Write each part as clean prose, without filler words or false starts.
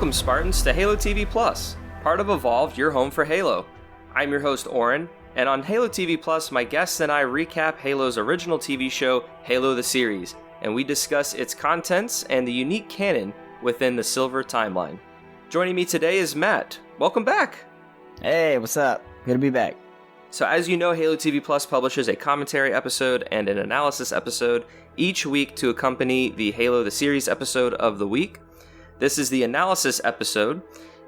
Welcome, Spartans, to Halo TV Plus, part of Evolved, your home for Halo. I'm your host, Oran, and on Halo TV Plus, my guests and I recap Halo's original TV show, Halo the Series, and we discuss its contents and the unique canon within the Silver timeline. Joining me today is Matt. Welcome back! Hey, what's up? Good to be back. So as you know, Halo TV Plus publishes a commentary episode and an analysis episode each week to accompany the Halo the Series episode of the week. This is the analysis episode.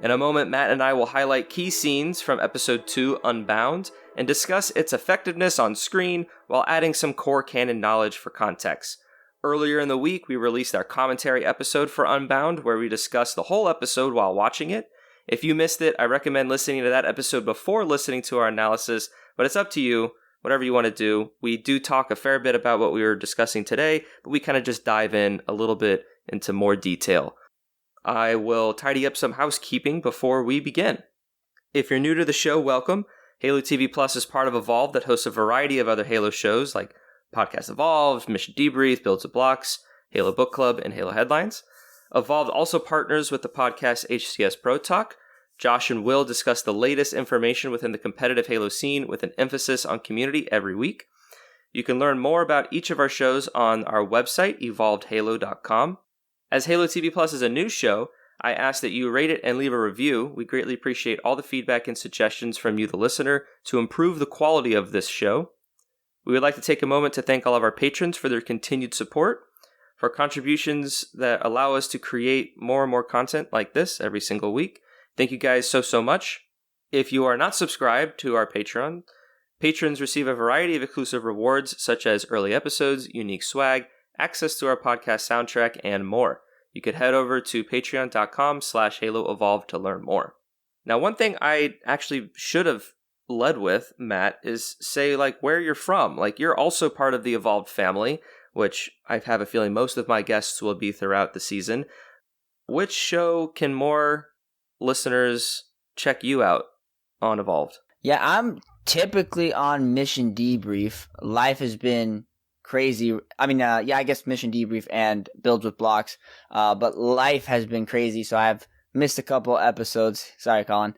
In a moment, Matt and I will highlight key scenes from episode 2, Unbound, and discuss its effectiveness on screen while adding some core canon knowledge for context. Earlier in the week, we released our commentary episode for Unbound, where we discussed the whole episode while watching it. If you missed it, I recommend listening to that episode before listening to our analysis, but it's up to you, whatever you want to do. We do talk a fair bit about what we were discussing today, but we kind of just dive in a little bit into more detail. I will tidy up some housekeeping before we begin. If you're new to the show, welcome. Halo TV Plus is part of Evolved that hosts a variety of other Halo shows like Podcast Evolved, Mission Debrief, Builds of Blocks, Halo Book Club, and Halo Headlines. Evolved also partners with the podcast HCS Pro Talk. Josh and Will discuss the latest information within the competitive Halo scene with an emphasis on community every week. You can learn more about each of our shows on our website, evolvedhalo.com. As Halo TV Plus is a new show, I ask that you rate it and leave a review. We greatly appreciate all the feedback and suggestions from you, the listener, to improve the quality of this show. We would like to take a moment to thank all of our patrons for their continued support, for contributions that allow us to create more and more content like this every single week. Thank you guys so much. If you are not subscribed to our Patreon, patrons receive a variety of exclusive rewards such as early episodes, unique swag, access to our podcast soundtrack, and more. You could head over to patreon.com/HaloEvolved to learn more. Now, one thing I actually should have led with, Matt, is say where you're from. You're also part of the Evolved family, which I have a feeling most of my guests will be throughout the season. Which show can more listeners check you out on Evolved? Yeah, I'm typically on Mission Debrief. Life has been crazy. I guess Mission Debrief and Builds with Blocks. But life has been crazy, so I've missed a couple episodes. Sorry, Colin.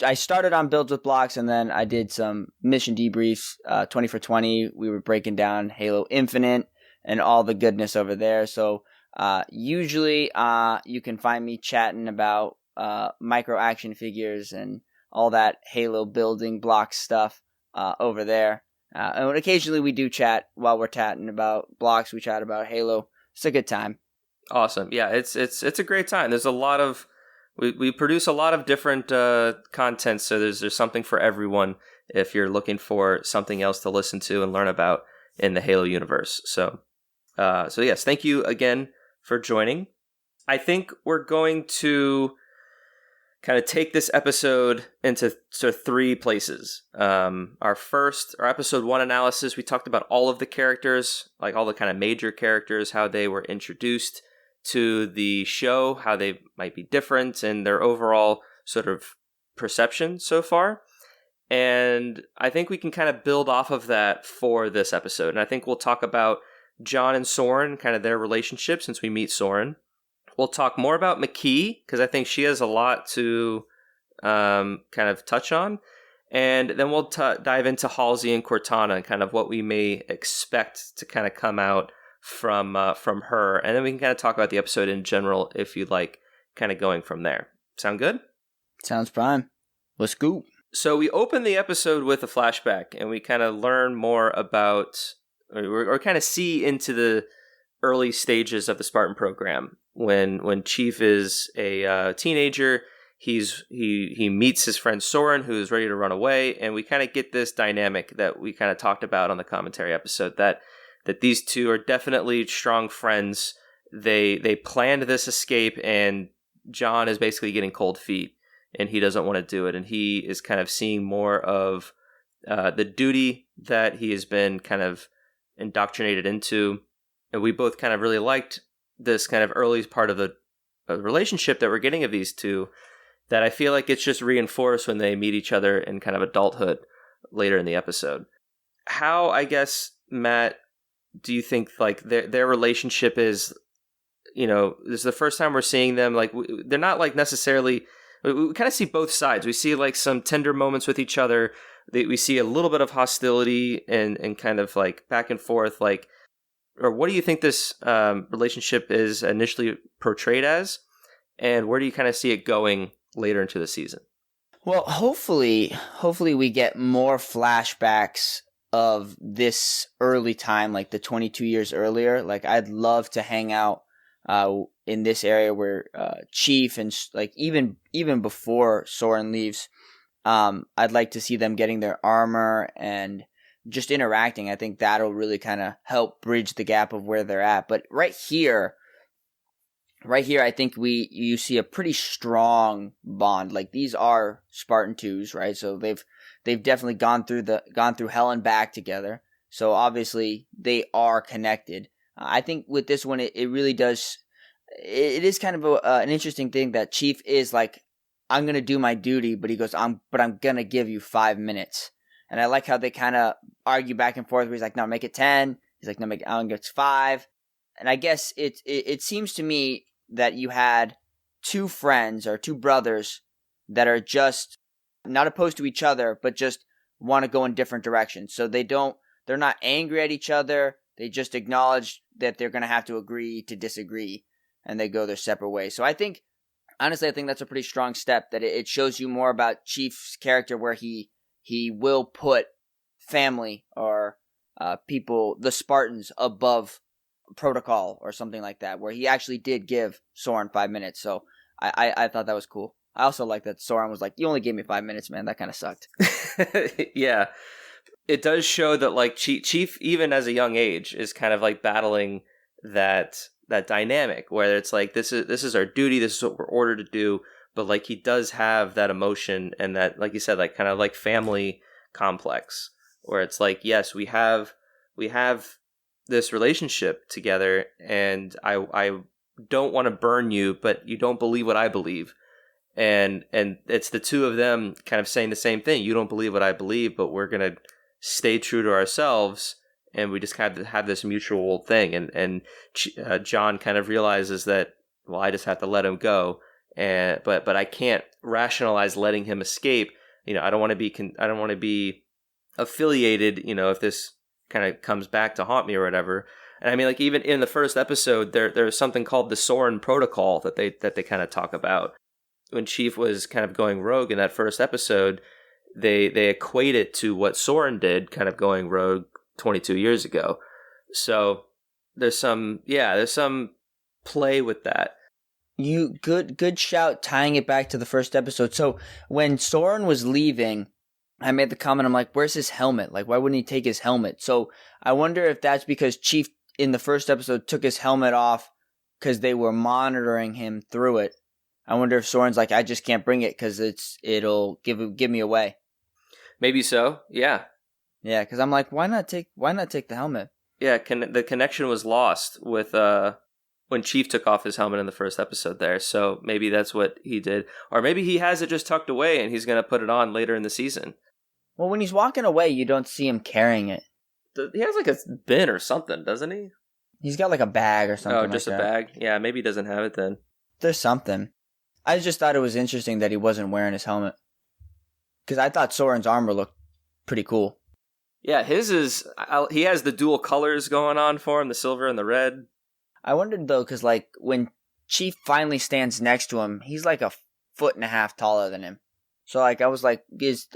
I started on Builds with Blocks, and then I did some Mission Debriefs, 20 for 20. We were breaking down Halo Infinite and all the goodness over there. So usually you can find me chatting about micro action figures and all that Halo building block stuff over there. And occasionally we do chat while we're chatting about blocks. We chat about Halo. It's a good time. Awesome. Yeah, it's a great time. There's a lot of we produce a lot of different content, so there's something for everyone if you're looking for something else to listen to and learn about in the Halo universe. So yes, thank you again for joining. I think we're going to kind of take this episode into sort of three places. Our episode 1 analysis, we talked about all of the characters, all the kind of major characters, how they were introduced to the show, how they might be different, and their overall sort of perception so far. And I think we can kind of build off of that for this episode. And I think we'll talk about John and Soren, kind of their relationship since we meet Soren. We'll talk more about McKee, because I think she has a lot to kind of touch on. And then we'll dive into Halsey and Cortana and kind of what we may expect to kind of come out from her. And then we can kind of talk about the episode in general, if you'd like, kind of going from there. Sound good? Sounds prime. Let's go. So we open the episode with a flashback, and we kind of learn more about, or kind of see into the early stages of the Spartan program. When Chief is a teenager, he meets his friend Soren, who is ready to run away, and we kind of get this dynamic that we kind of talked about on the commentary episode, that these two are definitely strong friends. They planned this escape, and John is basically getting cold feet, and he doesn't want to do it, and he is kind of seeing more of the duty that he has been kind of indoctrinated into. And we both kind of really liked this kind of early part of the relationship that we're getting of these two, that I feel like it's just reinforced when they meet each other in kind of adulthood later in the episode. How, I guess, Matt, do you think their relationship is this is the first time we're seeing them. Like, they're not like necessarily. We kind of see both sides. We see like some tender moments with each other. We see a little bit of hostility and kind of like back and forth. Like, or what do you think this relationship is initially portrayed as, and where do you kind of see it going later into the season? Well, hopefully we get more flashbacks of this early time, like the 22 years earlier. Like, I'd love to hang out in this area where Chief and like even before Soren leaves, I'd like to see them getting their armor and just interacting. I think that'll really kind of help bridge the gap of where they're at. But right here, I think you see a pretty strong bond. Like, these are Spartan 2s, right? So they've definitely gone through hell and back together. So obviously they are connected. I think with this one, it really does. It is kind of an interesting thing that Chief is like, I'm gonna do my duty, but he goes, I'm gonna give you 5 minutes. And I like how they kind of argue back and forth. Where he's like, no, make it 10. He's like, no, I'll get 5. And I guess it seems to me that you had two friends or two brothers that are just not opposed to each other, but just want to go in different directions. So they're not angry at each other. They just acknowledge that they're going to have to agree to disagree, and they go their separate ways. So honestly, I think that's a pretty strong step, that it shows you more about Chief's character, where he will put family or people, the Spartans, above protocol or something like that, where he actually did give Soren 5 minutes. So I thought that was cool. I also like that Soren was like, you only gave me 5 minutes, man. That kind of sucked. Yeah. It does show that like Chief, even as a young age, is kind of like battling that dynamic where it's like, this is our duty. This is what we're ordered to do. But like, he does have that emotion and that, like you said, like kind of like family complex, where it's like, yes, we have this relationship together, and I don't want to burn you, but you don't believe what I believe. And it's the two of them kind of saying the same thing. You don't believe what I believe, but we're going to stay true to ourselves. And we just kind of have this mutual thing. And John kind of realizes that, well, I just have to let him go. But I can't rationalize letting him escape. I don't want to be affiliated, if this kind of comes back to haunt me or whatever. And I mean, like, even in the first episode, there's something called the Soren Protocol that they kind of talk about. When Chief was kind of going rogue in that first episode, they equate it to what Soren did, kind of going rogue 22 years ago. So there's some play with that. Good shout, tying it back to the first episode. So when Soren was leaving, I made the comment, I'm like, where's his helmet? Like, why wouldn't he take his helmet? So I wonder if that's because Chief in the first episode took his helmet off because they were monitoring him through it. I wonder if Soren's like, I just can't bring it because it'll give me away. Maybe so. Yeah. Yeah, because I'm like, why not take the helmet? Yeah, the connection was lost with when Chief took off his helmet in the first episode there. So maybe that's what he did, or maybe he has it just tucked away and he's gonna put it on later in the season. Well, when he's walking away, you don't see him carrying it. He has like a bin or something, doesn't he? He's got like a bag or something. Oh, just like a bag? Yeah, maybe he doesn't have it then. There's something. I just thought it was interesting that he wasn't wearing his helmet, because I thought Soren's armor looked pretty cool. Yeah, his is. He has the dual colors going on for him, the silver and the red. I wondered though, because like when Chief finally stands next to him, he's like 1.5 feet taller than him. So like I was like,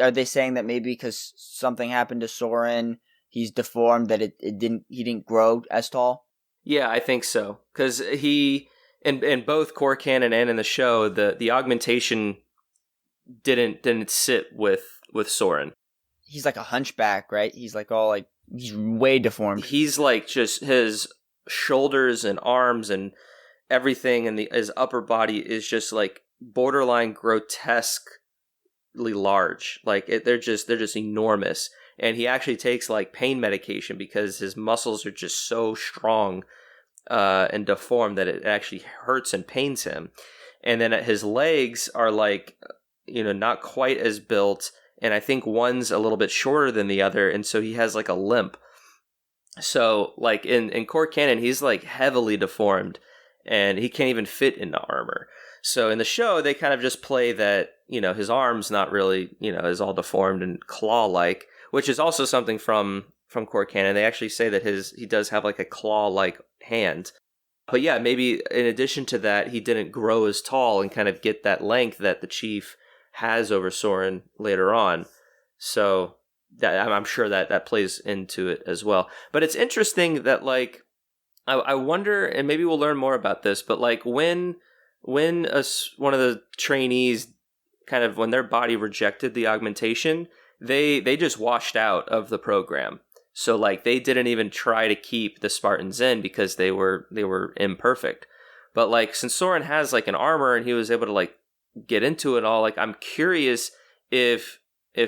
are they saying that maybe because something happened to Soren, he's deformed, that he didn't grow as tall? Yeah, I think so, because he in both core canon and in the show, the augmentation didn't sit with Soren. He's like a hunchback, right? He's like all like, he's way deformed. He's like just his shoulders and arms and everything, and his upper body is just like borderline grotesquely large. Like they're just enormous. And he actually takes like pain medication because his muscles are just so strong and deformed that it actually hurts and pains him. And then his legs are like, not quite as built. And I think one's a little bit shorter than the other. And so he has like a limp. So like in core canon, he's like heavily deformed. and he can't even fit into armor. So in the show, they kind of just play that, his arm's not really, is all deformed and claw-like, which is also something from core canon. They actually say that he does have like a claw-like hand. But yeah, maybe in addition to that, he didn't grow as tall and kind of get that length that the Chief has over Soren later on. So that I'm sure that plays into it as well. But it's interesting that, like, I wonder, and maybe we'll learn more about this, but like when one of the trainees kind of, when their body rejected the augmentation, they just washed out of the program. So like they didn't even try to keep the Spartans in because they were imperfect. But like since Soren has like an armor and he was able to like get into it all, like I'm curious if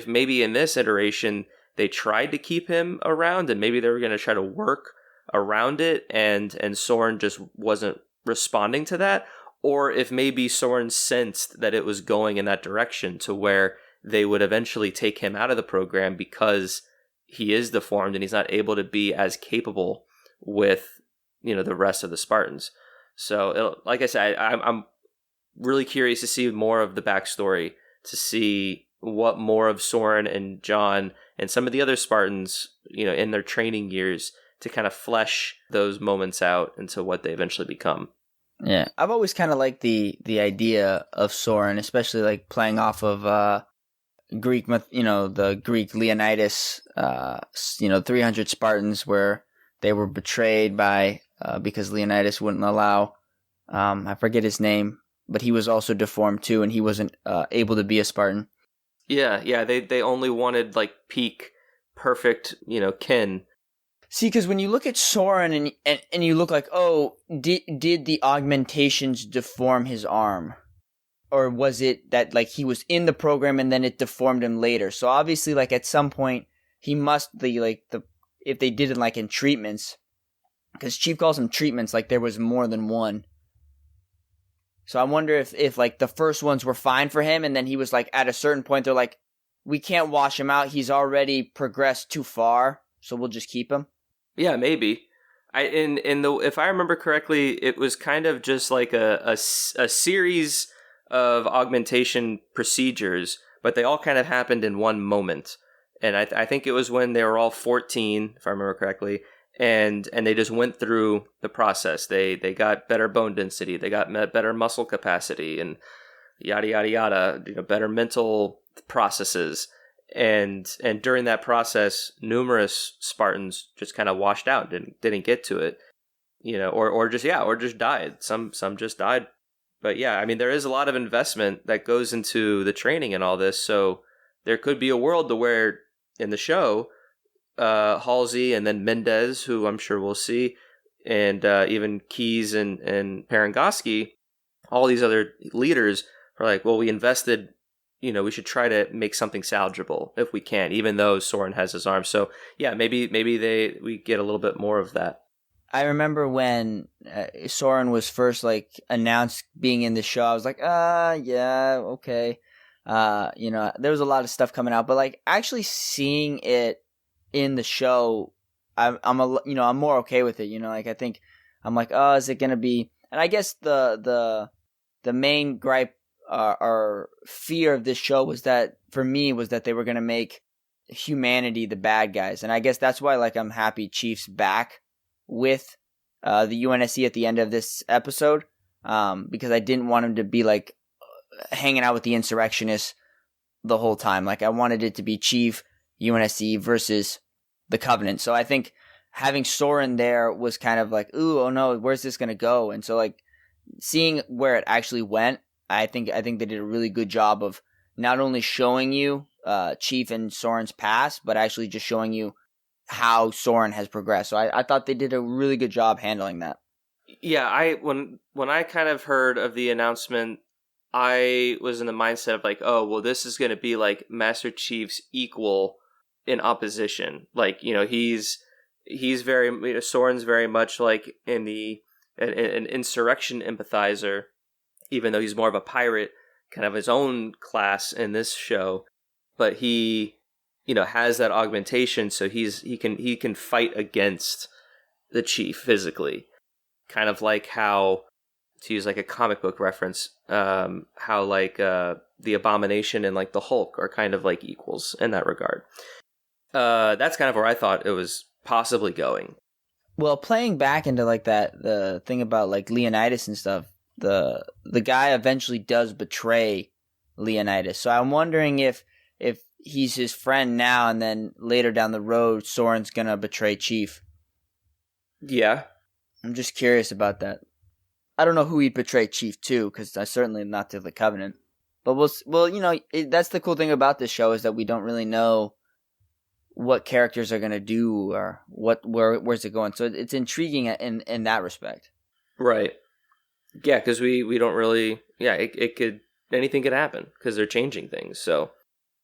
maybe in this iteration they tried to keep him around and maybe they were going to try to work around it and Soren just wasn't responding to that, or if maybe Soren sensed that it was going in that direction to where they would eventually take him out of the program because he is deformed and he's not able to be as capable with the rest of the Spartans. So like I said, I'm really curious to see more of the backstory, to see what more of Soren and John and some of the other Spartans in their training years, to kind of flesh those moments out into what they eventually become. Yeah, I've always kind of liked the idea of Soren, especially like playing off of Greek myth, the Greek Leonidas, 300 Spartans where they were betrayed by because Leonidas wouldn't allow, I forget his name, but he was also deformed too, and he wasn't able to be a Spartan. Yeah, they only wanted like peak perfect, kin. See, because when you look at Soren and you look like, oh, did the augmentations deform his arm? Or was it that like he was in the program and then it deformed him later? So obviously, like at some point, he must be like if they did it like in treatments, because Chief calls them treatments, like there was more than one. So I wonder if like the first ones were fine for him, and then he was like at a certain point they're like, we can't wash him out. He's already progressed too far, so we'll just keep him. Yeah, maybe. If I remember correctly, it was kind of just like a series of augmentation procedures, but they all kind of happened in one moment. And I think it was when they were all 14, if I remember correctly, and they just went through the process. They got better bone density, they got better muscle capacity, and yada yada yada. Better mental processes. And during that process, numerous Spartans just kind of washed out, didn't get to it, or just died. Some just died. But yeah, I mean, there is a lot of investment that goes into the training and all this. So there could be a world to where in the show, Halsey and then Mendez, who I'm sure we'll see, and even Keyes and Parangoski, all these other leaders are like, well, we invested. We should try to make something salvageable if we can, even though Soren has his arm. So yeah, maybe we get a little bit more of that. I remember when Soren was first like announced being in the show, I was like, yeah, okay. There was a lot of stuff coming out, but like actually seeing it in the show, I'm more okay with it. Like I think I'm like, oh, is it gonna be? And I guess the main gripe or fear of this show was that they were gonna make humanity the bad guys, and I guess that's why like I'm happy Chief's back with the UNSC at the end of this episode, because I didn't want him to be like hanging out with the insurrectionists the whole time. Like I wanted it to be Chief, UNSC versus the Covenant. So I think having Soren there was kind of like, ooh, oh no, where's this gonna go? And so like seeing where it actually went, I think they did a really good job of not only showing you Chief and Soren's past, but actually just showing you how Soren has progressed. So I thought they did a really good job handling that. Yeah, when I kind of heard of the announcement, I was in the mindset of like, oh, well, this is going to be like Master Chief's equal in opposition. Like, he's very, Soren's very much like an insurrection empathizer, even though he's more of a pirate, kind of his own class in this show. But he, has that augmentation, so he can fight against the Chief physically. Kind of like how to use like a comic book reference, how like the Abomination and like the Hulk are kind of like equals in that regard. That's kind of where I thought it was possibly going. Well, playing back into like that, the thing about like Leonidas and stuff, the guy eventually does betray Leonidas. So I'm wondering if he's his friend now, and then later down the road, Soren's gonna betray Chief. Yeah, I'm just curious about that. I don't know who he'd betray Chief to, because I certainly not to the Covenant. But that's the cool thing about this show, is that we don't really know what characters are gonna do or where's it going. So it's intriguing in that respect. Right. Yeah, because we don't really. Yeah, it could, anything could happen because they're changing things. So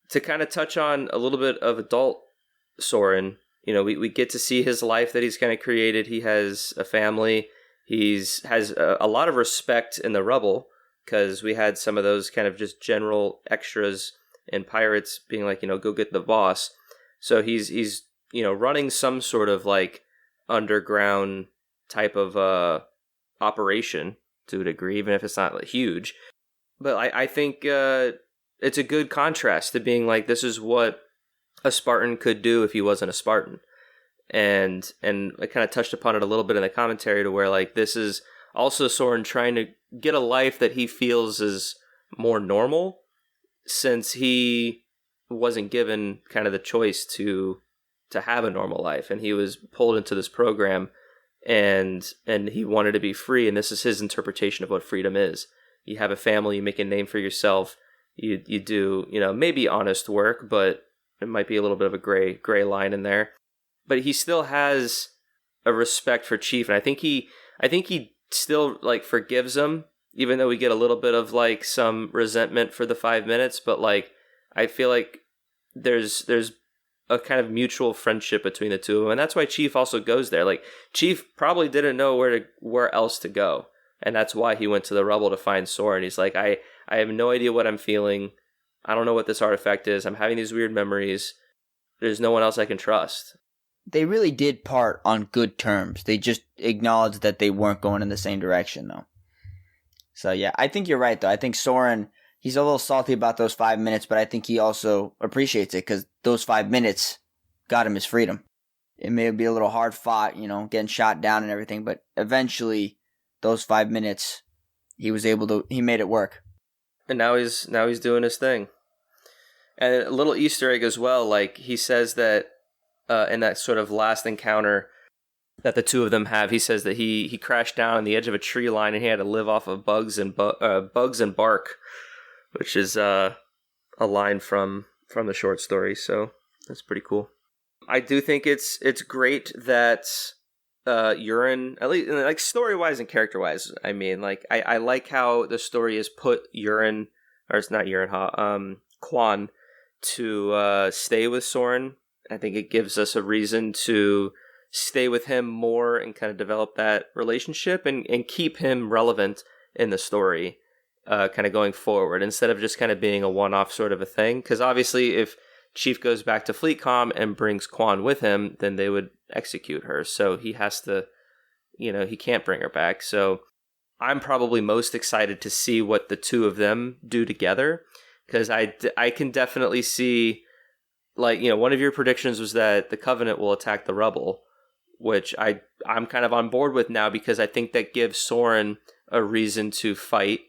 to kind of touch on a little bit of adult Soren, we get to see his life that he's kind of created. He has a family. Has a lot of respect in the rubble, because we had some of those kind of just general extras and pirates being like, go get the boss. So he's running some sort of like underground type of operation to a degree, even if it's not like huge. But I think it's a good contrast to being like, this is what a Spartan could do if he wasn't a Spartan. And I kind of touched upon it a little bit in the commentary, to where like this is also Soren trying to get a life that he feels is more normal, since he wasn't given kind of the choice to have a normal life, and he was pulled into this program, and he wanted to be free, and this is his interpretation of what freedom is. You have a family, you make a name for yourself, you do maybe honest work, but it might be a little bit of a gray line in there. But he still has a respect for Chief, and I think he still like forgives him, even though we get a little bit of like some resentment for the 5 minutes. But like, I feel like there's a kind of mutual friendship between the two of them, and that's why Chief also goes there. Like, Chief probably didn't know where else to go, and that's why he went to the rubble to find Soren. He's like, I have no idea what I'm feeling. I don't know what this artifact is. I'm having these weird memories. There's no one else I can trust. They really did part on good terms. They just acknowledged that they weren't going in the same direction, though. So yeah, I think you're right, though. I think Soren, he's a little salty about those 5 minutes, but I think he also appreciates it, because those 5 minutes got him his freedom. It may be a little hard fought, getting shot down and everything, but eventually those 5 minutes, he made it work. And now he's doing his thing. And a little Easter egg as well, like he says that in that sort of last encounter that the two of them have, he says that he crashed down on the edge of a tree line, and he had to live off of bugs and bark, which is a line from the short story. So that's pretty cool. I do think it's great that Uran, at least like story wise and character wise. I mean, like I like how the story has put Uran, or it's not Uran, Quan, to stay with Soren. I think it gives us a reason to stay with him more and kind of develop that relationship and keep him relevant in the story, kind of going forward, instead of just kind of being a one-off sort of a thing. Because obviously, if Chief goes back to FleetCom and brings Quan with him, then they would execute her. So he has to, he can't bring her back. So I'm probably most excited to see what the two of them do together, because I can definitely see, like, one of your predictions was that the Covenant will attack the Rebel, which I'm kind of on board with now, because I think that gives Soren a reason to fight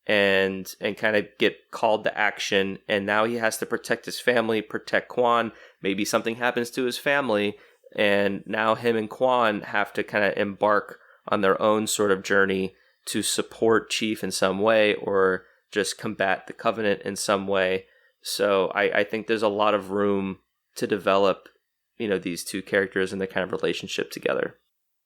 and kind of get called to action. And now he has to protect his family, protect Quan. Maybe something happens to his family, and now him and Quan have to kind of embark on their own sort of journey to support Chief in some way, or just combat the Covenant in some way. So I think there's a lot of room to develop, these two characters and the kind of relationship together.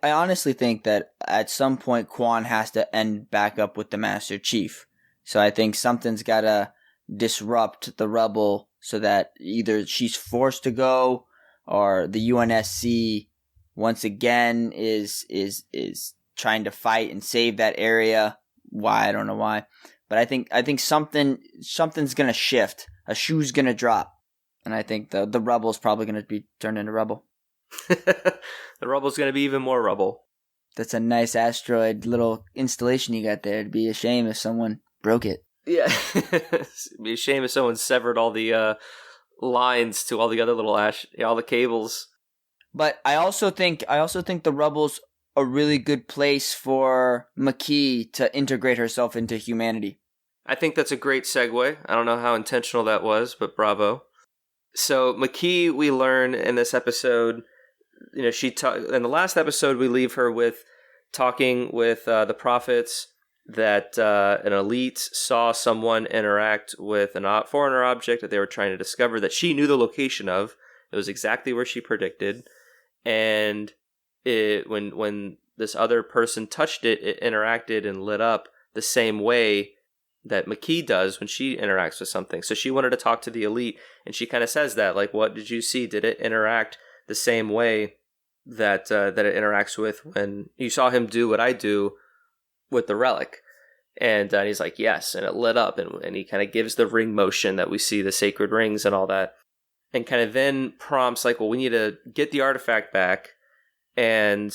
I honestly think that at some point Quan has to end back up with the Master Chief. So I think something's got to disrupt the Rebel so that either she's forced to go, or the UNSC once again is trying to fight and save that area. Why? I don't know why. But I think something's going to shift. A shoe's going to drop. And I think the Rebel's probably going to be turned into Rebel. The Rebel's going to be even more Rebel. That's a nice asteroid little installation you got there. It'd be a shame if someone broke it. Yeah. It'd be a shame if someone severed all the lines to all the other little all the cables. But I also think the rubble's a really good place for McKee to integrate herself into humanity. I think that's a great segue. I don't know how intentional that was, but bravo. So McKee, we learn in this episode, in the last episode, we leave her with talking with the prophets that an elite saw someone interact with a foreigner object that they were trying to discover that she knew the location of. It was exactly where she predicted. And when this other person touched it, it interacted and lit up the same way that McKee does when she interacts with something. So she wanted to talk to the elite, and she kind of says that, like, what did you see? Did it interact the same way that it interacts with when you saw him do what I do with the relic? And he's like, yes, and it lit up, and he kind of gives the ring motion that we see, the sacred rings and all that, and kind of then prompts, like, well, we need to get the artifact back, and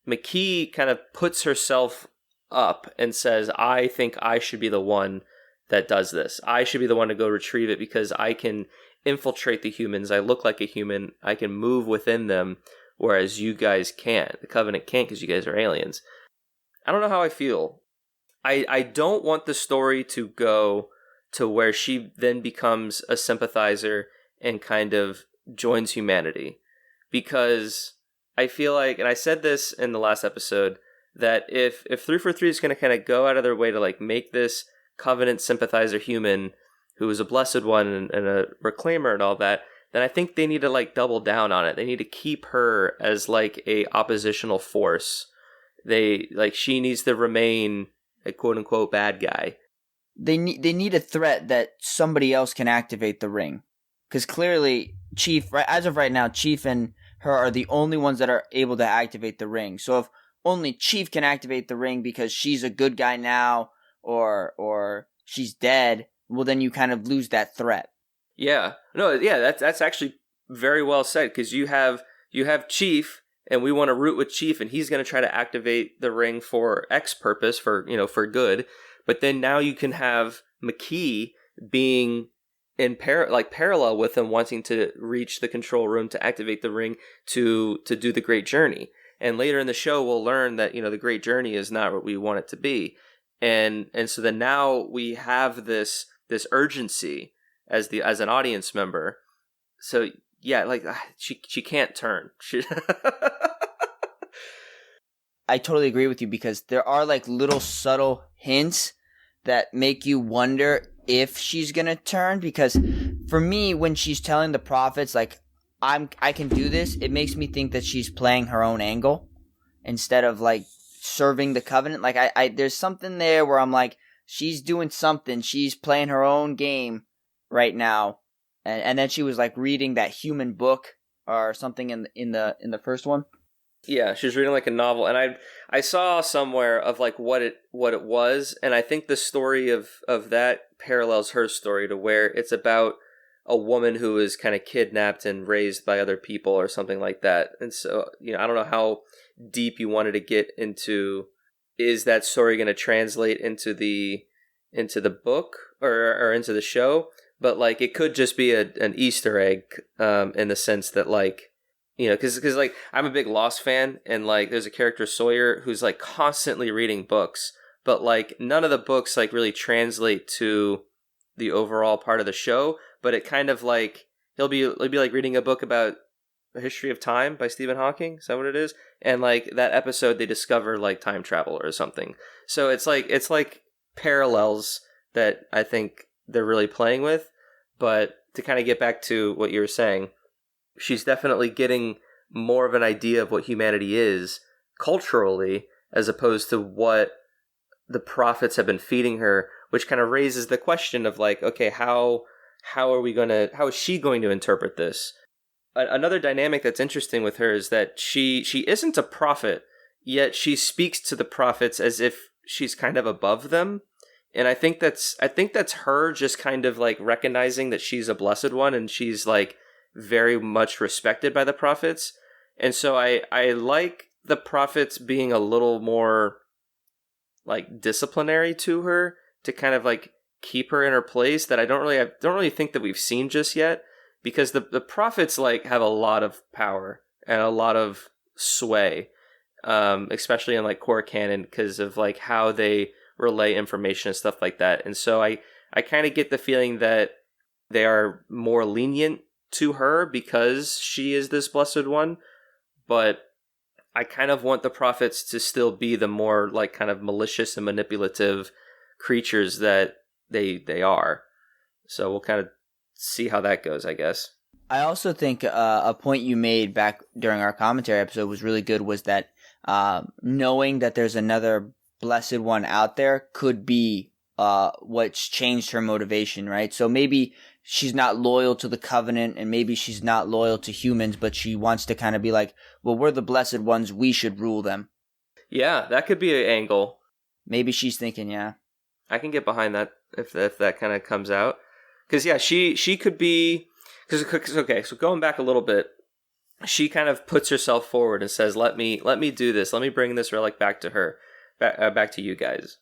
McKee kind of puts herself up and says, I think I should be the one that does this. I should be the one to go retrieve it because I can infiltrate the humans. I look like a human. I can move within them, whereas you guys can't. The Covenant can't because you guys are aliens. I don't know how I feel. I don't want the story to go to where she then becomes a sympathizer and kind of joins humanity. Because I feel like, and I said this in the last episode, that if 343 is going to kind of go out of their way to like make this Covenant sympathizer human who is a blessed one and a reclaimer and all that, then I think they need to like double down on it. They need to keep her as like a oppositional force. She needs to remain a quote unquote bad guy. They need a threat that somebody else can activate the ring. Because clearly, Chief, as of right now, Chief and her are the only ones that are able to activate the ring. So if only Chief can activate the ring because she's a good guy now, or she's dead, well, then you kind of lose that threat. Yeah, no, yeah, that's actually very well said, because you have Chief, and we want to root with Chief, and he's going to try to activate the ring for X purpose, for good. But then now you can have McKee being in parallel with him, wanting to reach the control room to activate the ring to do the Great Journey. And later in the show, we'll learn that the Great Journey is not what we want it to be. And so then now we have this urgency as an audience member. So yeah, like she can't turn. I totally agree with you, because there are like little subtle hints that make you wonder if she's gonna turn. Because for me, when she's telling the prophets like I can do this, it makes me think that she's playing her own angle instead of like serving the Covenant. Like I there's something there where I'm like, she's doing something. She's playing her own game right now. And then she was like reading that human book or something in the first one. Yeah, she was reading like a novel, and I saw somewhere of like what it was, and I think the story of that parallels her story, to where it's about a woman who is kind of kidnapped and raised by other people or something like that. And so, I don't know how deep you wanted to get into, is that story going to translate into the book or into the show? But like it could just be an Easter egg in the sense that like, because like I'm a big Lost fan, and like there's a character Sawyer who's like constantly reading books, but like none of the books like really translate to the overall part of the show. But it kind of like he'll be like reading a book about the history of time by Stephen Hawking. Is that what it is? And like that episode, they discover like time travel or something. So it's like parallels that I think they're really playing with. But to kind of get back to what you were saying, she's definitely getting more of an idea of what humanity is culturally, as opposed to what the prophets have been feeding her, which kind of raises the question of like, okay, how is she going to interpret this? Another dynamic that's interesting with her is that she isn't a prophet, yet she speaks to the prophets as if she's kind of above them. And I think that's her just kind of like recognizing that she's a blessed one, and she's like very much respected by the prophets. And so I like the prophets being a little more like disciplinary to her to kind of like keep her in her place that I don't really think that we've seen just yet, because the prophets like have a lot of power and a lot of sway, especially in like core canon because of like how they relay information and stuff like that. And so I kind of get the feeling that they are more lenient to her because she is this blessed one, but I kind of want the prophets to still be the more like kind of malicious and manipulative creatures that they are. So we'll kind of see how that goes, I guess. I also think a point you made back during our commentary episode was really good, was that knowing that there's another blessed one out there could be what's changed her motivation, right? So maybe she's not loyal to the covenant, and maybe she's not loyal to humans, but she wants to kind of be like, well, we're the blessed ones, we should rule them. Yeah, that could be an angle. Maybe she's thinking, yeah. I can get behind that if that kind of comes out. Because, yeah, she could be... Because, okay, so going back a little bit, she kind of puts herself forward and says, let me do this. Let me bring this relic back to her, back to you guys.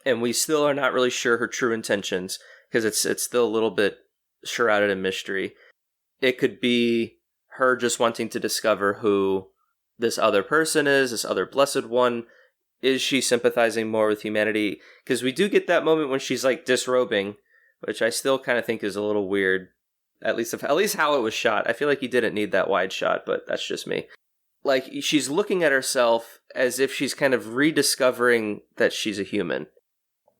And we still are not really sure her true intentions, because it's still a little bit shrouded in mystery. It could be her just wanting to discover who this other person is, this other blessed one. Is she sympathizing more with humanity? Because we do get that moment when she's like disrobing, which I still kind of think is a little weird. At least how it was shot. I feel like you didn't need that wide shot, but that's just me. Like, she's looking at herself as if she's kind of rediscovering that she's a human.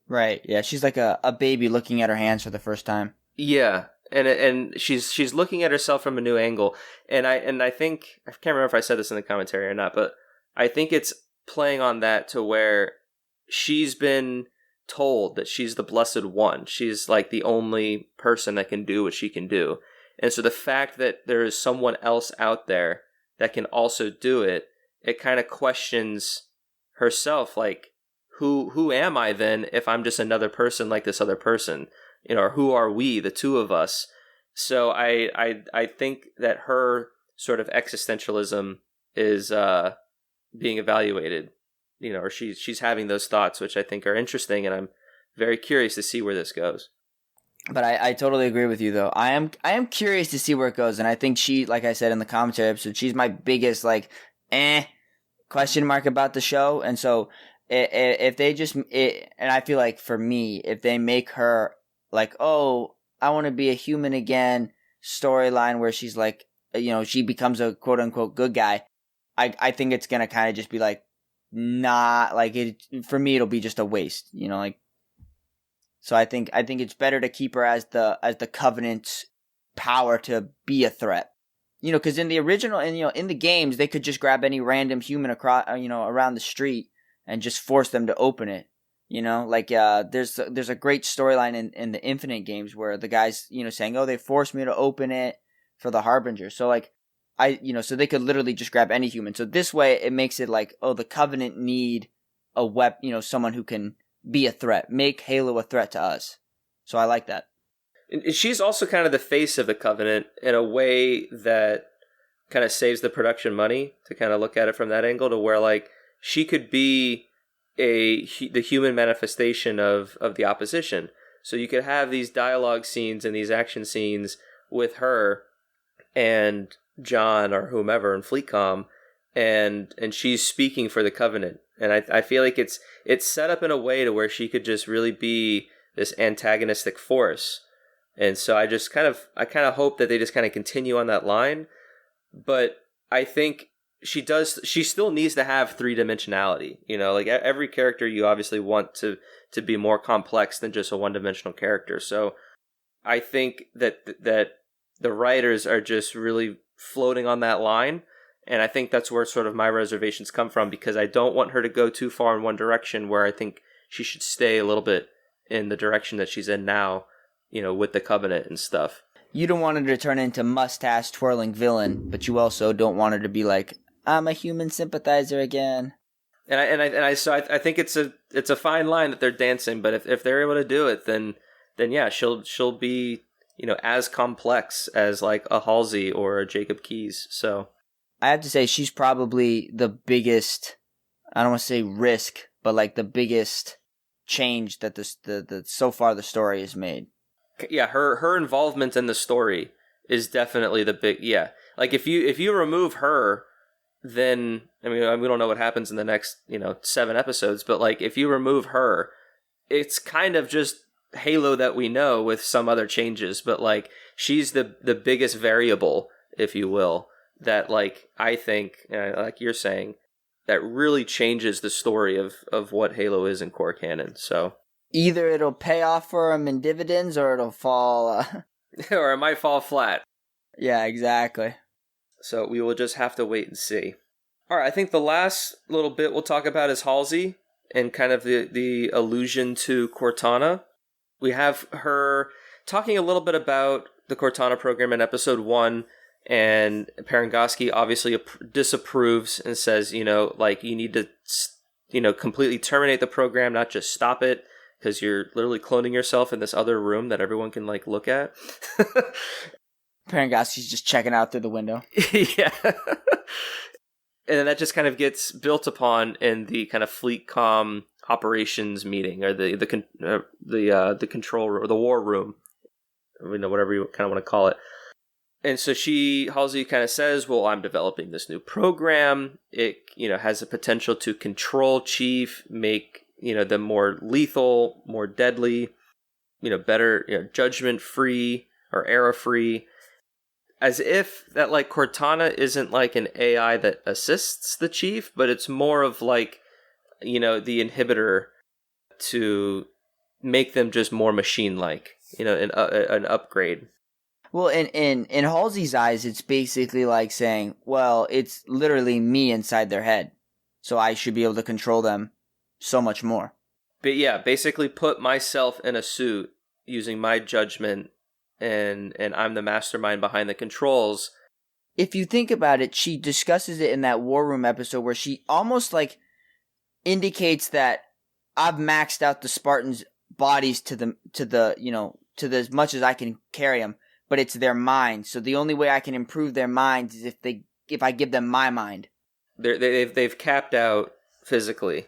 Right, yeah, she's like a baby looking at her hands for the first time. Yeah, and she's looking at herself from a new angle, and I think, I can't remember if I said this in the commentary or not, but I think it's playing on that to where she's been told that she's the blessed one. She's like the only person that can do what she can do, and so the fact that there is someone else out there that can also do it, it kind of questions herself, like, who am I then if I'm just another person like this other person? You know, or who are we, the two of us? So I think that her sort of existentialism is being evaluated, you know, or she's having those thoughts, which I think are interesting, and I'm very curious to see where this goes. But I totally agree with you, though. I am curious to see where it goes, and I think she, like I said in the commentary episode, she's my biggest like question mark about the show. And so if they just and I feel like for me, if they make her like, oh, I want to be a human again storyline where she's like, you know, she becomes a quote unquote good guy, I think it's gonna kind of just be like, not like it for me. It'll be just a waste, you know, like. So I think it's better to keep her as the Covenant's power to be a threat, you know, because in the original and you know in the games they could just grab any random human across around the street and just force them to open it, you know, like there's a great storyline in the Infinite games where the guy's saying, oh, they forced me to open it for the Harbinger, so like so they could literally just grab any human. So this way it makes it like, oh, the Covenant need a someone who can be a threat, make Halo a threat to us. So I like that. And she's also kind of the face of the Covenant in a way that kind of saves the production money, to kind of look at it from that angle, to where like she could be the human manifestation of the opposition. So you could have these dialogue scenes and these action scenes with her and John or whomever in FleetCom, and she's speaking for the Covenant. And I feel like it's set up in a way to where she could just really be this antagonistic force. And so I kind of hope that they just kind of continue on that line. But I think she still needs to have three-dimensionality. You know, like every character you obviously want to be more complex than just a one-dimensional character. So I think that the writers are just really floating on that line. And I think that's where sort of my reservations come from, because I don't want her to go too far in one direction, where I think she should stay a little bit in the direction that she's in now, you know, with the Covenant and stuff. You don't want her to turn into mustache twirling villain, but you also don't want her to be like, I'm a human sympathizer again. And I think it's a fine line that they're dancing, but if they're able to do it, then yeah, she'll be, you know, as complex as like a Halsey or a Jacob Keyes. So I have to say she's probably the biggest, I don't want to say risk, but like the biggest change that the so far the story has made. Yeah, her involvement in the story is definitely the big, yeah. Like if you remove her, then I mean we don't know what happens in the next 7 episodes, but like if you remove her, it's kind of just Halo that we know with some other changes, but like she's the biggest variable, if you will, that like I think like you're saying, that really changes the story of what Halo is in core canon. So either it'll pay off for him in dividends or it'll fall or it might fall flat. Yeah, exactly. So we will just have to wait and see. All right, I think the last little bit we'll talk about is Halsey and kind of the allusion to Cortana. We have her talking a little bit about the Cortana program in episode 1, and Parangoski obviously disapproves and says, like you need to, completely terminate the program, not just stop it, because you're literally cloning yourself in this other room that everyone can like look at. Parangoski's just checking out through the window. Yeah. And then that just kind of gets built upon in the kind of fleet comm operations meeting, or the control room, or the war room, whatever you kind of want to call it. And so Halsey kind of says, well, I'm developing this new program. It, has the potential to control Chief, make, them more lethal, more deadly, better, judgment free or error free. As if that like Cortana isn't like an AI that assists the Chief, but it's more of like, the inhibitor to make them just more machine-like, an upgrade. Well, in Halsey's eyes, it's basically like saying, well, it's literally me inside their head, so I should be able to control them so much more. But yeah, basically put myself in a suit using my judgment, and I'm the mastermind behind the controls. If you think about it, she discusses it in that War Room episode where she almost like indicates that I've maxed out the Spartans' bodies to as much as I can carry them, but it's their minds. So the only way I can improve their minds is if I give them my mind. They've capped out physically.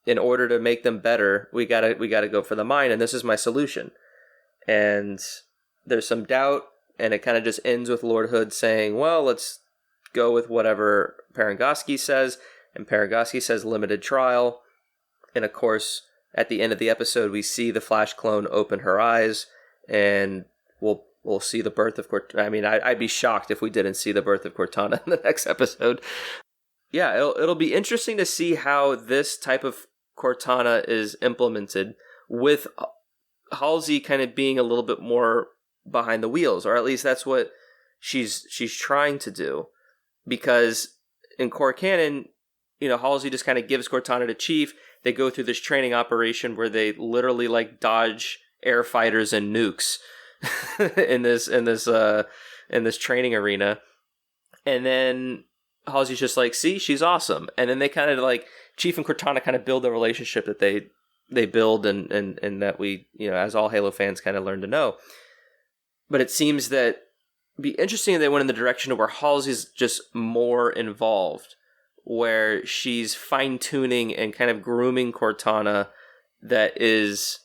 In order to make them better, we gotta go for the mind, and this is my solution. And there's some doubt, and it kind of just ends with Lord Hood saying, well, let's go with whatever Parangoski says, and Parangoski says limited trial. And of course, at the end of the episode, we see the Flash clone open her eyes, and we'll see the birth of Cortana. I mean, I'd be shocked if we didn't see the birth of Cortana in the next episode. Yeah, it'll be interesting to see how this type of Cortana is implemented, with Halsey kind of being a little bit more behind the wheels, or at least that's what she's trying to do. Because in core canon, Halsey just kind of gives Cortana to Chief. They go through this training operation where they literally like dodge air fighters and nukes in this training arena, and then Halsey's just like, see, she's awesome. And then they kind of like Chief and Cortana kind of build the relationship that they build, and that we, as all Halo fans kind of learn to know. But it seems that it'd be interesting if they went in the direction where Halsey's just more involved, where she's fine-tuning and kind of grooming Cortana, that is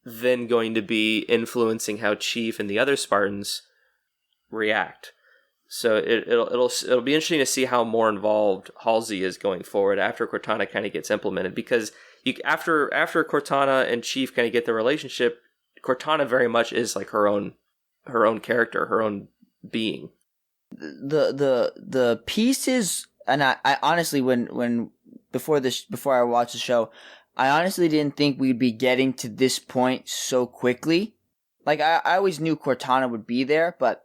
then going to be influencing how Chief and the other Spartans react. So it'll be interesting to see how more involved Halsey is going forward after Cortana kind of gets implemented, because after Cortana and Chief kind of get the relationship, Cortana very much is like her own character, her own being. The pieces, and I honestly, before I watched the show, I honestly didn't think we'd be getting to this point so quickly. Like I always knew Cortana would be there, but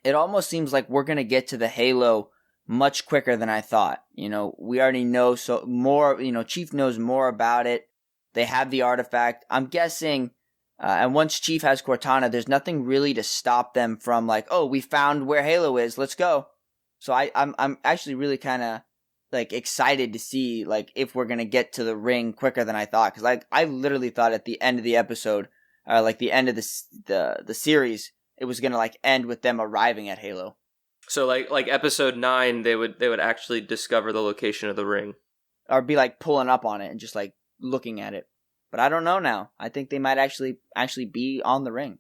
it almost seems like we're gonna get to the Halo much quicker than I thought. We already know so more. Chief knows more about it. They have the artifact. I'm guessing. And once Chief has Cortana, there's nothing really to stop them from like, oh, we found where Halo is, let's go. So I'm actually really kind of like excited to see like if we're gonna get to the ring quicker than I thought, because I literally thought at the end of the episode, like the end of the series, it was gonna like end with them arriving at Halo. So like episode 9, they would actually discover the location of the ring. Or be like pulling up on it and just like looking at it. But I don't know now. I think they might actually be on the ring.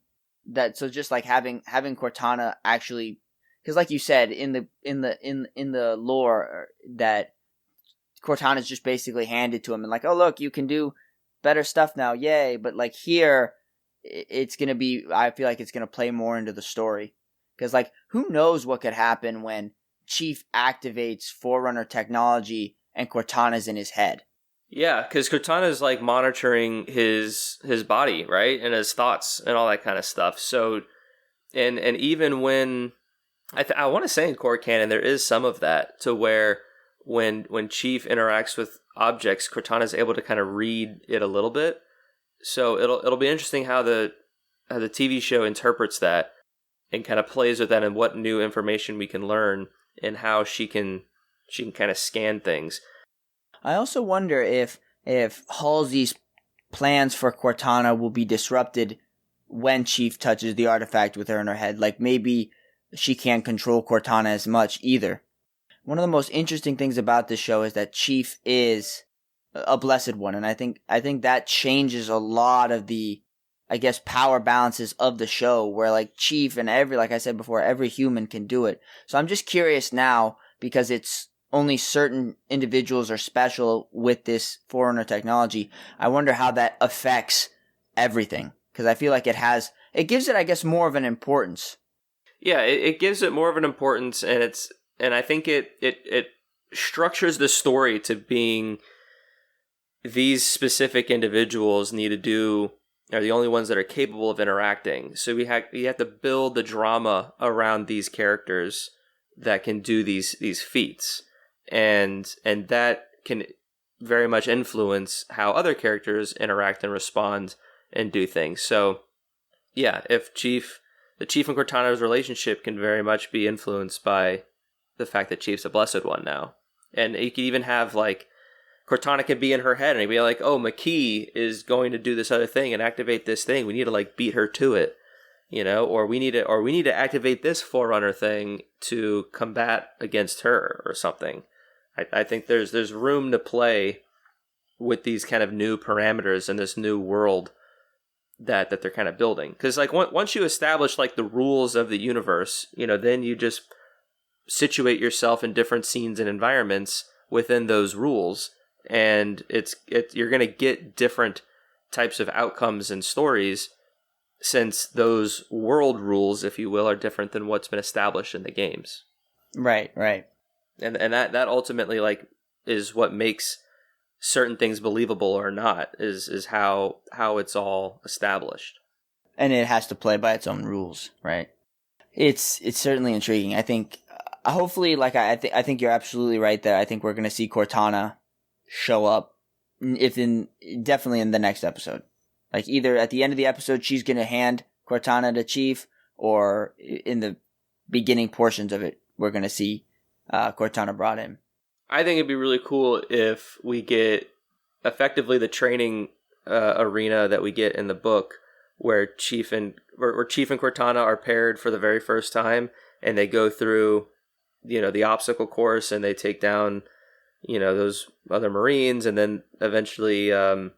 So just like having Cortana actually, because like you said in the lore that Cortana's just basically handed to him and like, oh look, you can do better stuff now, yay! But like here, it's gonna be. I feel like it's gonna play more into the story because like who knows what could happen when Chief activates Forerunner technology and Cortana's in his head. Yeah, because Cortana's like monitoring his body, right, and his thoughts and all that kind of stuff. So, and even when I want to say in core canon there is some of that to where when Chief interacts with objects, Cortana's able to kind of read it a little bit. So it'll be interesting how the TV show interprets that and kind of plays with that and what new information we can learn and how she can kind of scan things. I also wonder if Halsey's plans for Cortana will be disrupted when Chief touches the artifact with her in her head. Like maybe she can't control Cortana as much either. One of the most interesting things about this show is that Chief is a blessed one, and I think that changes a lot of the, I guess, power balances of the show, where like Chief and like I said before, every human can do it. So I'm just curious now, because it's only certain individuals are special with this Forerunner technology. I wonder how that affects everything, because I feel like it gives it, I guess, more of an importance. Yeah, it gives it more of an importance, and I think it structures the story to being these specific individuals are the only ones that are capable of interacting. So you have to build the drama around these characters that can do these feats. And that can very much influence how other characters interact and respond and do things. So, yeah, if the Chief and Cortana's relationship can very much be influenced by the fact that Chief's a blessed one now. And you could even have, like, Cortana could be in her head and be like, oh, McKee is going to do this other thing and activate this thing. We need to, like, beat her to it. Or we need to activate this Forerunner thing to combat against her or something. I think there's room to play with these kind of new parameters and this new world that they're kind of building. Because like once you establish like the rules of the universe, then you just situate yourself in different scenes and environments within those rules, and you're going to get different types of outcomes and stories, since those world rules, if you will, are different than what's been established in the games. Right. And that ultimately like is what makes certain things believable or not, is how it's all established. And it has to play by its own rules, right? It's certainly intriguing. I think hopefully, like I think you're absolutely right there. I think we're going to see Cortana show up definitely in the next episode. Like either at the end of the episode she's going to hand Cortana to Chief, or in the beginning portions of it we're going to see Cortana brought in. I think it'd be really cool if we get effectively the training arena that we get in the book, where Chief and Cortana are paired for the very first time, and they go through, the obstacle course, and they take down, those other Marines, and then eventually, I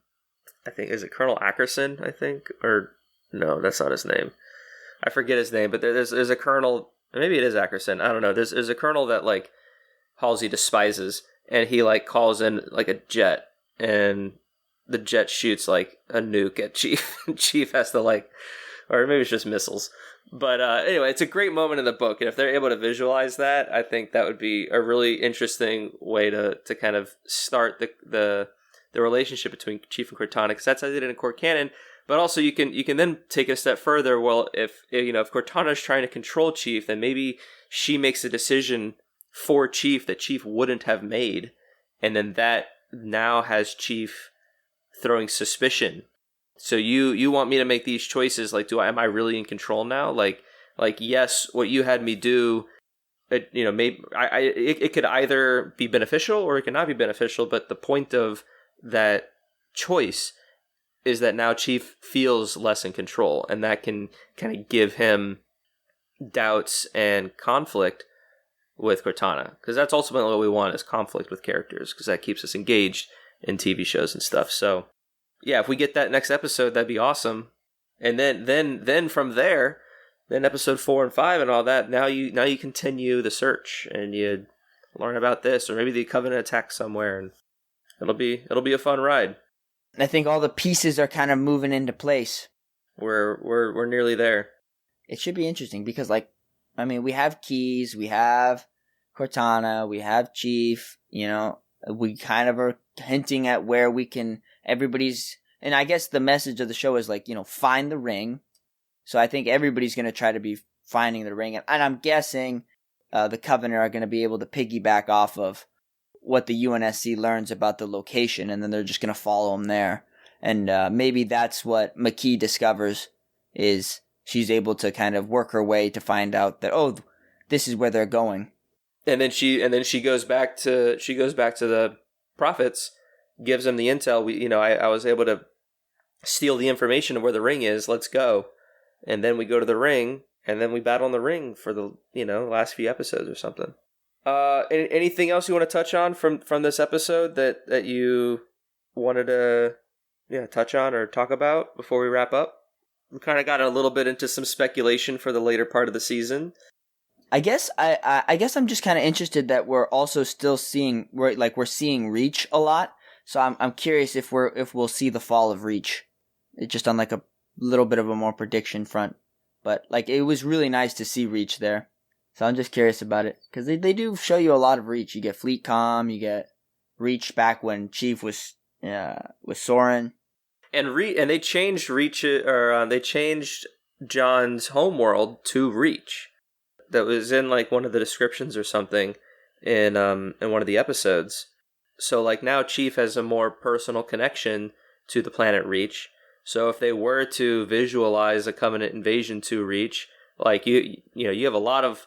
think, is it Colonel Ackerson? I think, or no, that's not his name. I forget his name, but there's a colonel. Maybe it is Ackerson. I don't know. There's a colonel that like Halsey despises, and he like calls in like a jet, and the jet shoots like a nuke at Chief. Chief has to like, or maybe it's just missiles. But anyway, it's a great moment in the book, and if they're able to visualize that, I think that would be a really interesting way to kind of start the relationship between Chief and Cortana, because that's how they did it in core canon. But also, you can then take it a step further. Well, if Cortana is trying to control Chief, then maybe she makes a decision for Chief that Chief wouldn't have made, and then that now has Chief throwing suspicion. So you want me to make these choices? Like, am I really in control now? Like yes, what you had me do, maybe it could either be beneficial or it could not be beneficial. But the point of that choice is that now Chief feels less in control, and that can kind of give him doubts and conflict with Cortana, because that's ultimately what we want, is conflict with characters, because that keeps us engaged in TV shows and stuff. So yeah, if we get that next episode, that'd be awesome. And then from there, then episode 4 and 5 and all that, now you continue the search and you learn about this, or maybe the Covenant attack somewhere, and it'll be a fun ride. I think all the pieces are kind of moving into place. We're nearly there. It should be interesting because, like, I mean, we have Keys, we have Cortana, we have Chief. You know, we kind of are hinting at where we can. Everybody's, and I guess the message of the show is like, you know, find the ring. So I think everybody's going to try to be finding the ring, and I'm guessing the Covenant are going to be able to piggyback off of what the UNSC learns about the location, and then they're just going to follow them there. And maybe that's what McKee discovers, is she's able to kind of work her way to find out that, oh, this is where they're going. And then she goes back to the prophets, gives them the intel. I was able to steal the information of where the ring is. Let's go. And then we go to the ring, and then we battle in the ring for the last few episodes or something. Anything else you want to touch on from this episode that you wanted to touch on or talk about before we wrap up? We kind of got a little bit into some speculation for the later part of the season. I guess I'm just kind of interested that we're also still seeing we're seeing Reach a lot. So I'm curious if we'll see the fall of Reach. It's just on like a little bit of a more prediction front, but like it was really nice to see Reach there. So I'm just curious about it because they do show you a lot of Reach. You get Fleet Comm, you get Reach back when Chief was Soren. And they changed Reach, or they changed John's homeworld to Reach. That was in like one of the descriptions or something in one of the episodes. So like now Chief has a more personal connection to the planet Reach. So if they were to visualize a Covenant invasion to Reach, like you have a lot of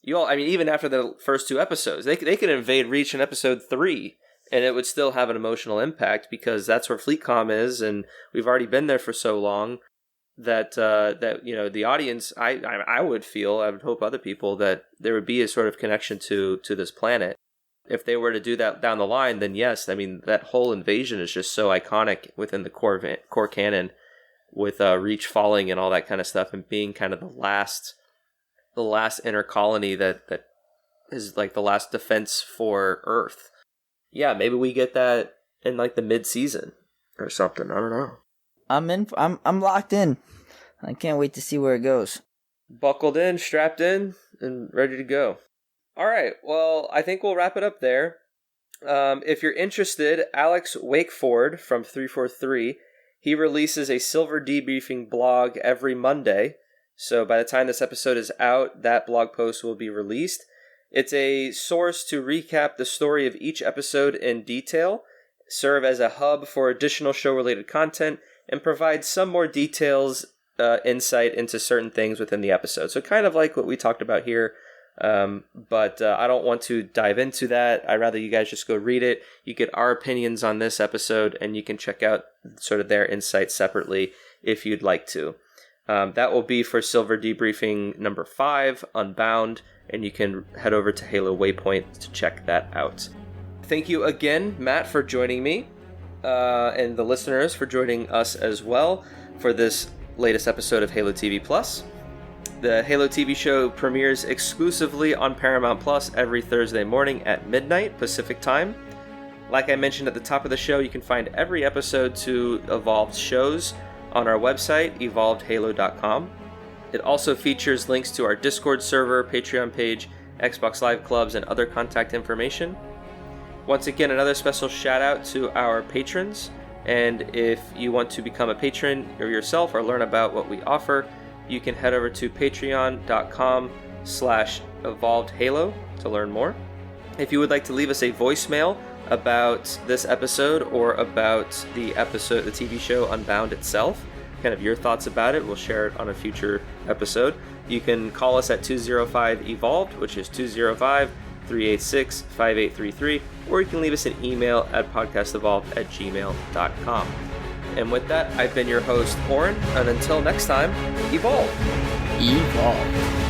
even after the first 2 episodes, they could invade Reach in episode 3. And it would still have an emotional impact because that's where Fleet Comm is, and we've already been there for so long that the audience, I would hope other people, that there would be a sort of connection to this planet. If they were to do that down the line, then yes, I mean that whole invasion is just so iconic within the core canon, with Reach falling and all that kind of stuff, and being kind of the last inner colony that is like the last defense for Earth. Yeah, maybe we get that in like the mid-season or something. I don't know. I'm locked in. I can't wait to see where it goes. Buckled in, strapped in, and ready to go. All right. Well, I think we'll wrap it up there. If you're interested, Alex Wakeford from 343, he releases a Silver Debriefing blog every Monday. So by the time this episode is out, that blog post will be released. It's a source to recap the story of each episode in detail, serve as a hub for additional show-related content, and provide some more details, insight into certain things within the episode. So kind of like what we talked about here, but I don't want to dive into that. I'd rather you guys just go read it. You get our opinions on this episode, and you can check out sort of their insights separately if you'd like to. That will be for Silver Debriefing number 5, Unbound, and you can head over to Halo Waypoint to check that out. Thank you again, Matt, for joining me, and the listeners for joining us as well for this latest episode of Halo TV Plus. The Halo TV show premieres exclusively on Paramount Plus every Thursday morning at midnight Pacific Time. Like I mentioned at the top of the show, you can find every episode to Evolved's shows on our website, evolvedhalo.com. It also features links to our Discord server, Patreon page, Xbox Live clubs, and other contact information. Once again, another special shout out to our patrons. And if you want to become a patron yourself or learn about what we offer, you can head over to patreon.com/evolvedhalo to learn more. If you would like to leave us a voicemail about this episode or about the TV show Unbound itself, kind of your thoughts about it, we'll share it on a future episode. You can call us at 205-EVOLVED, which is 205-386-5833, or you can leave us an email at podcastevolved@gmail.com. And with that, I've been your host, Oran, and until next time, evolve! Evolve.